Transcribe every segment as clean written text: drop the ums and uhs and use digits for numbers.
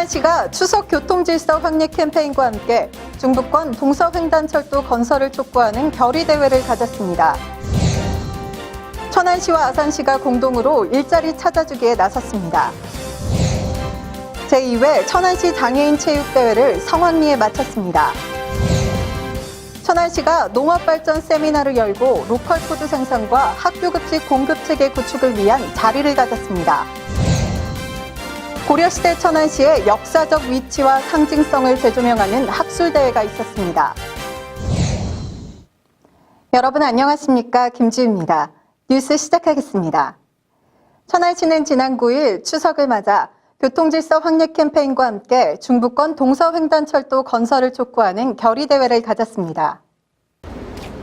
천안시가 추석 교통질서 확립 캠페인과 함께 중부권 동서횡단철도 건설을 촉구하는 결의대회를 가졌습니다. 천안시와 아산시가 공동으로 일자리 찾아주기에 나섰습니다. 제2회 천안시 장애인 체육대회를 성황리에 마쳤습니다. 천안시가 농업발전 세미나를 열고 로컬푸드 생산과 학교급식 공급체계 구축을 위한 자리를 가졌습니다. 고려시대 천안시의 역사적 위치와 상징성을 재조명하는 학술대회가 있었습니다. 여러분 안녕하십니까? 김지우입니다. 뉴스 시작하겠습니다. 천안시는 지난 9일 추석을 맞아 교통질서 확립 캠페인과 함께 중부권 동서횡단철도 건설을 촉구하는 결의대회를 가졌습니다.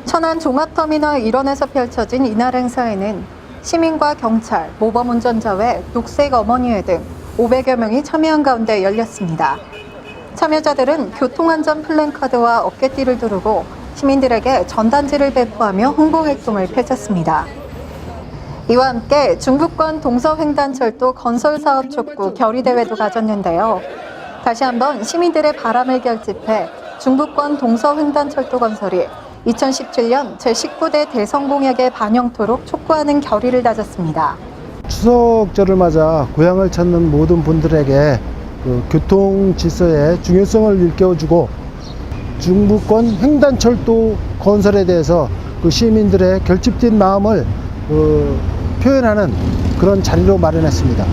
천안 종합터미널 일원에서 펼쳐진 이날 행사에는 시민과 경찰, 모범운전자 외 녹색 어머니회 등 500여 명이 참여한 가운데 열렸습니다. 참여자들은 교통안전 플랜카드와 어깨띠를 두르고 시민들에게 전단지를 배포하며 홍보활동을 펼쳤습니다. 이와 함께 중부권 동서횡단철도 건설사업 촉구 결의대회도 가졌는데요. 다시 한번 시민들의 바람을 결집해 중부권 동서횡단철도 건설이 2017년 제19대 대선공약에 반영토록 촉구하는 결의를 다졌습니다. 추석절을 맞아 고향을 찾는 모든 분들에게 교통 질서의 중요성을 일깨워주고 중부권 횡단철도 건설에 대해서 시민들의 결집된 마음을 표현하는 그런 자리로 마련했습니다.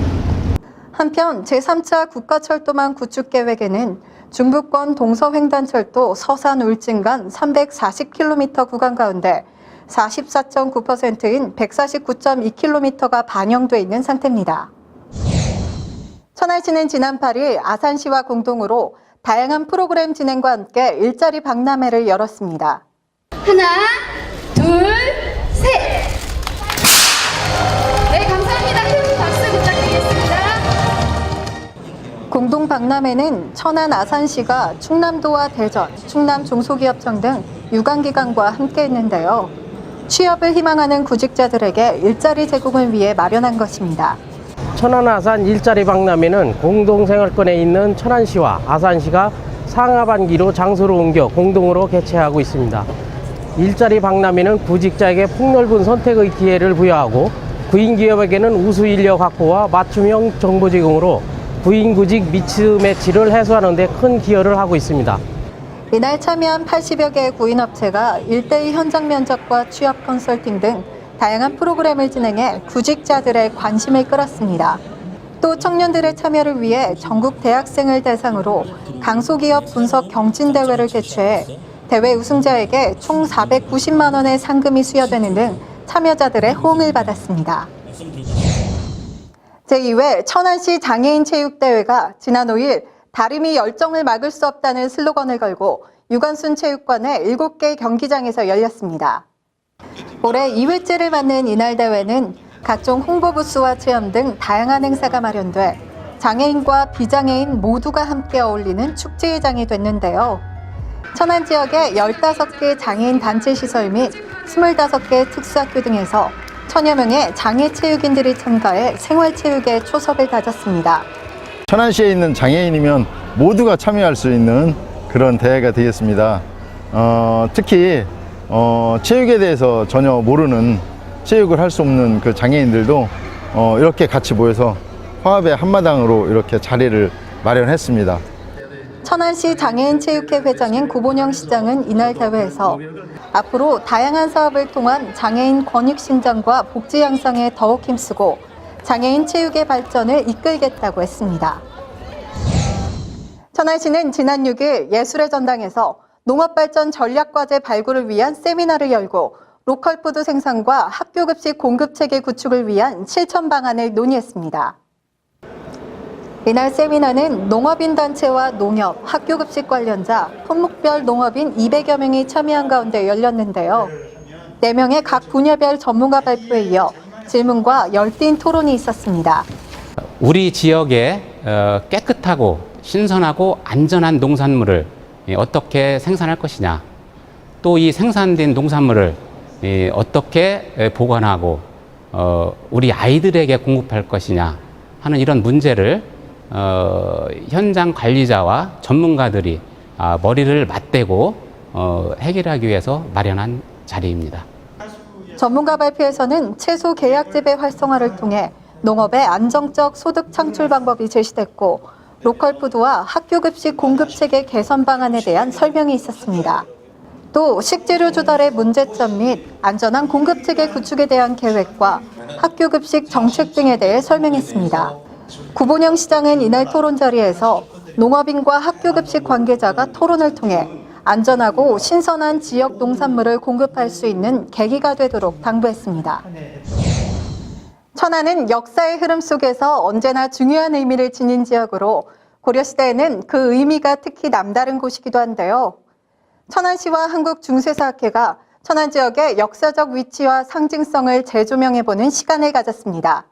한편 제3차 국가철도망 구축계획에는 중부권 동서횡단철도 서산 울진 간 340km 구간 가운데 44.9%인 149.2km가 반영돼 있는 상태입니다. 천안시는 지난 8일 아산시와 공동으로 다양한 프로그램 진행과 함께 일자리 박람회를 열었습니다. 하나, 둘, 셋! 네, 감사합니다. 큰 박수 부탁드리겠습니다. 공동 박람회는 천안 아산시가 충남도와 대전, 충남 중소기업청 등 유관기관과 함께 했는데요. 취업을 희망하는 구직자들에게 일자리 제공을 위해 마련한 것입니다. 천안 아산 일자리 박람회는 공동생활권에 있는 천안시와 아산시가 상하반기로 장소를 옮겨 공동으로 개최하고 있습니다. 일자리 박람회는 구직자에게 폭넓은 선택의 기회를 부여하고 구인기업에게는 우수 인력 확보와 맞춤형 정보 제공으로 구인구직 미스매치를 해소하는 데 큰 기여를 하고 있습니다. 이날 참여한 80여 개의 구인업체가 1:1 현장 면접과 취업 컨설팅 등 다양한 프로그램을 진행해 구직자들의 관심을 끌었습니다. 또 청년들의 참여를 위해 전국 대학생을 대상으로 강소기업 분석 경진대회를 개최해 대회 우승자에게 총 490만 원의 상금이 수여되는 등 참여자들의 호응을 받았습니다. 제2회 천안시 장애인 체육대회가 지난 5일 다름이 열정을 막을 수 없다는 슬로건을 걸고 유관순 체육관의 7개 경기장에서 열렸습니다. 올해 2회째를 맞는 이날 대회는 각종 홍보 부스와 체험 등 다양한 행사가 마련돼 장애인과 비장애인 모두가 함께 어울리는 축제의장이 됐는데요. 천안 지역의 15개 장애인 단체 시설 및 25개 특수학교 등에서 천여 명의 장애 체육인들이 참가해 생활체육에 초석을 다졌습니다. 천안시에 있는 장애인이면 모두가 참여할 수 있는 그런 대회가 되겠습니다. 특히 체육에 대해서 전혀 모르는 체육을 할 수 없는 그 장애인들도 이렇게 같이 모여서 화합의 한마당으로 이렇게 자리를 마련했습니다. 천안시 장애인체육회 회장인 구본영 시장은 이날 대회에서 앞으로 다양한 사업을 통한 장애인 권익 신장과 복지 향상에 더욱 힘쓰고 장애인 체육의 발전을 이끌겠다고 했습니다. 천안시는 지난 6일 예술의 전당에서 농업발전 전략과제 발굴을 위한 세미나를 열고 로컬푸드 생산과 학교급식 공급체계 구축을 위한 실천 방안을 논의했습니다. 이날 세미나는 농업인 단체와 농협, 학교급식 관련자, 품목별 농업인 200여 명이 참여한 가운데 열렸는데요. 4명의 각 분야별 전문가 발표에 이어 질문과 열띤 토론이 있었습니다. 우리 지역에 깨끗하고 신선하고 안전한 농산물을 어떻게 생산할 것이냐, 또 이 생산된 농산물을 어떻게 보관하고 우리 아이들에게 공급할 것이냐 하는 이런 문제를 현장 관리자와 전문가들이 머리를 맞대고 해결하기 위해서 마련한 자리입니다. 전문가 발표에서는 채소 계약 재배 활성화를 통해 농업의 안정적 소득 창출 방법이 제시됐고 로컬 푸드와 학교 급식 공급 체계 개선 방안에 대한 설명이 있었습니다. 또 식재료 조달의 문제점 및 안전한 공급 체계 구축에 대한 계획과 학교 급식 정책 등에 대해 설명했습니다. 구본영 시장은 이날 토론 자리에서 농업인과 학교 급식 관계자가 토론을 통해 안전하고 신선한 지역 농산물을 공급할 수 있는 계기가 되도록 당부했습니다. 천안은 역사의 흐름 속에서 언제나 중요한 의미를 지닌 지역으로 고려시대에는 그 의미가 특히 남다른 곳이기도 한데요. 천안시와 한국중세사학회가 천안 지역의 역사적 위치와 상징성을 재조명해보는 시간을 가졌습니다.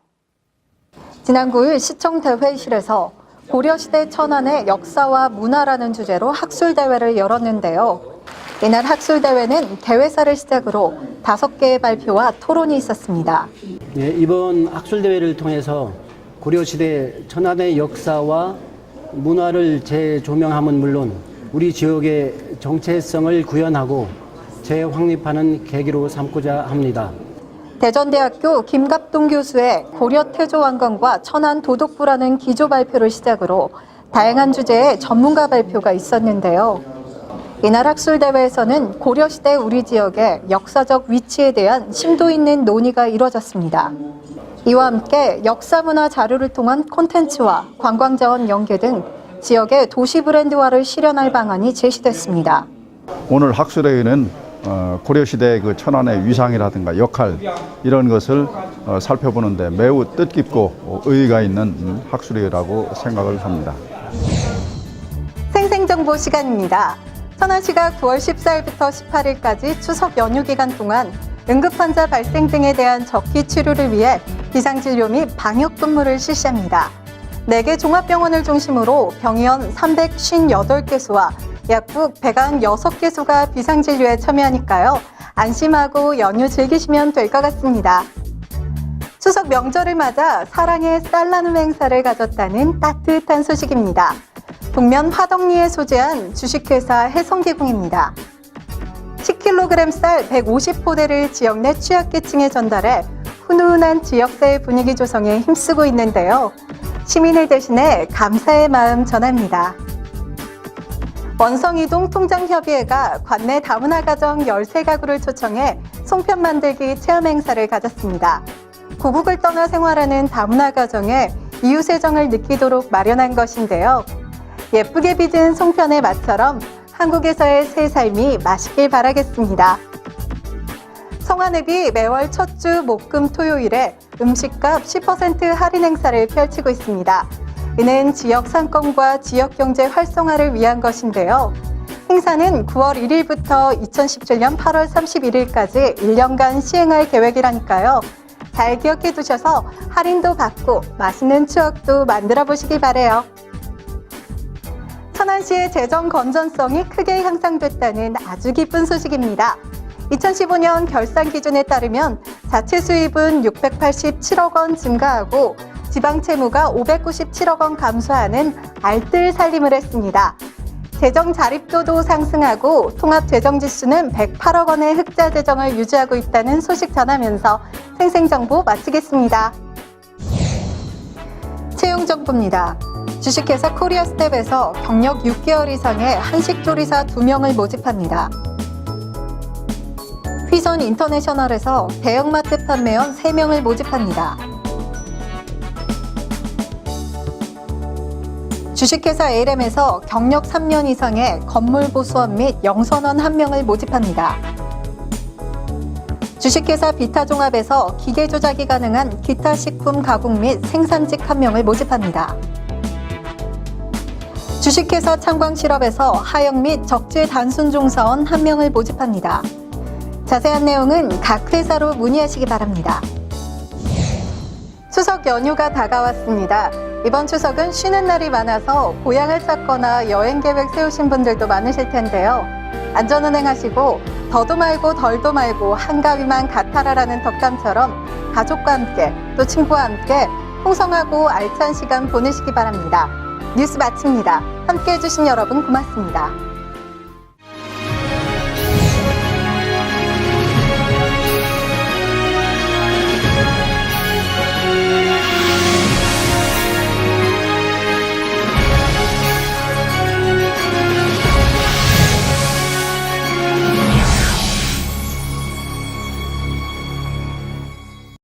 지난 9일 시청 대회실에서 고려시대 천안의 역사와 문화라는 주제로 학술대회를 열었는데요. 이날 학술대회는 개회사를 시작으로 5개의 발표와 토론이 있었습니다. 네, 이번 학술대회를 통해서 고려시대 천안의 역사와 문화를 재조명함은 물론 우리 지역의 정체성을 구현하고 재확립하는 계기로 삼고자 합니다. 대전대학교 김갑동 교수의 고려태조왕건과 천안 도독부라는 기조 발표를 시작으로 다양한 주제의 전문가 발표가 있었는데요. 이날 학술대회에서는 고려시대 우리 지역의 역사적 위치에 대한 심도 있는 논의가 이루어졌습니다. 이와 함께 역사문화 자료를 통한 콘텐츠와 관광자원 연계 등 지역의 도시 브랜드화를 실현할 방안이 제시됐습니다. 오늘 학술회의는 고려시대 그 천안의 위상이라든가 역할 이런 것을 살펴보는데 매우 뜻깊고 의의가 있는 학술회의라고 생각을 합니다. 생생정보 시간입니다. 천안시가 9월 14일부터 18일까지 추석 연휴 기간 동안 응급환자 발생 등에 대한 적기 치료를 위해 비상진료 및 방역근무를 실시합니다. 4개 종합병원을 중심으로 병의원 358개소와 약국 196개소가 비상진료에 참여하니까요. 안심하고 연휴 즐기시면 될 것 같습니다. 추석 명절을 맞아 사랑의 쌀 나눔 행사를 가졌다는 따뜻한 소식입니다. 북면 화덕리에 소재한 주식회사 해성기공입니다. 10kg 쌀 150포대를 지역 내 취약계층에 전달해 훈훈한 지역사회 분위기 조성에 힘쓰고 있는데요. 시민을 대신해 감사의 마음 전합니다. 원성이동 통장협의회가 관내 다문화 가정 13가구를 초청해 송편 만들기 체험 행사를 가졌습니다. 고국을 떠나 생활하는 다문화 가정에 이웃의 정을 느끼도록 마련한 것인데요. 예쁘게 빚은 송편의 맛처럼 한국에서의 새 삶이 맛있길 바라겠습니다. 성안읍이 매월 첫 주 목금 토요일에 음식값 10% 할인 행사를 펼치고 있습니다. 이는 지역 상권과 지역 경제 활성화를 위한 것인데요. 행사는 9월 1일부터 2017년 8월 31일까지 1년간 시행할 계획이라니까요. 잘 기억해 두셔서 할인도 받고 맛있는 추억도 만들어 보시기 바래요. 천안시의 재정 건전성이 크게 향상됐다는 아주 기쁜 소식입니다. 2015년 결산 기준에 따르면 자체 수입은 687억 원 증가하고 지방 채무가 597억 원 감소하는 알뜰 살림을 했습니다. 재정 자립도도 상승하고 통합 재정 지수는 108억 원의 흑자 재정을 유지하고 있다는 소식 전하면서 생생정보 마치겠습니다. 채용 정보입니다. 주식회사 코리아스텝에서 경력 6개월 이상의 한식조리사 2명을 모집합니다. 휘선 인터내셔널에서 대형마트 판매원 3명을 모집합니다. 주식회사 ALM에서 경력 3년 이상의 건물보수원 및 영선원 1명을 모집합니다. 주식회사 비타종합에서 기계 조작이 가능한 기타 식품 가공 및 생산직 1명을 모집합니다. 주식회사 창광실업에서 하역 및 적재 단순 종사원 1명을 모집합니다. 자세한 내용은 각 회사로 문의하시기 바랍니다. 추석 연휴가 다가왔습니다. 이번 추석은 쉬는 날이 많아서 고향을 찾거나 여행 계획 세우신 분들도 많으실 텐데요. 안전운행하시고 더도 말고 덜도 말고 한가위만 같아라라는 덕담처럼 가족과 함께 또 친구와 함께 풍성하고 알찬 시간 보내시기 바랍니다. 뉴스 마칩니다. 함께해 주신 여러분 고맙습니다.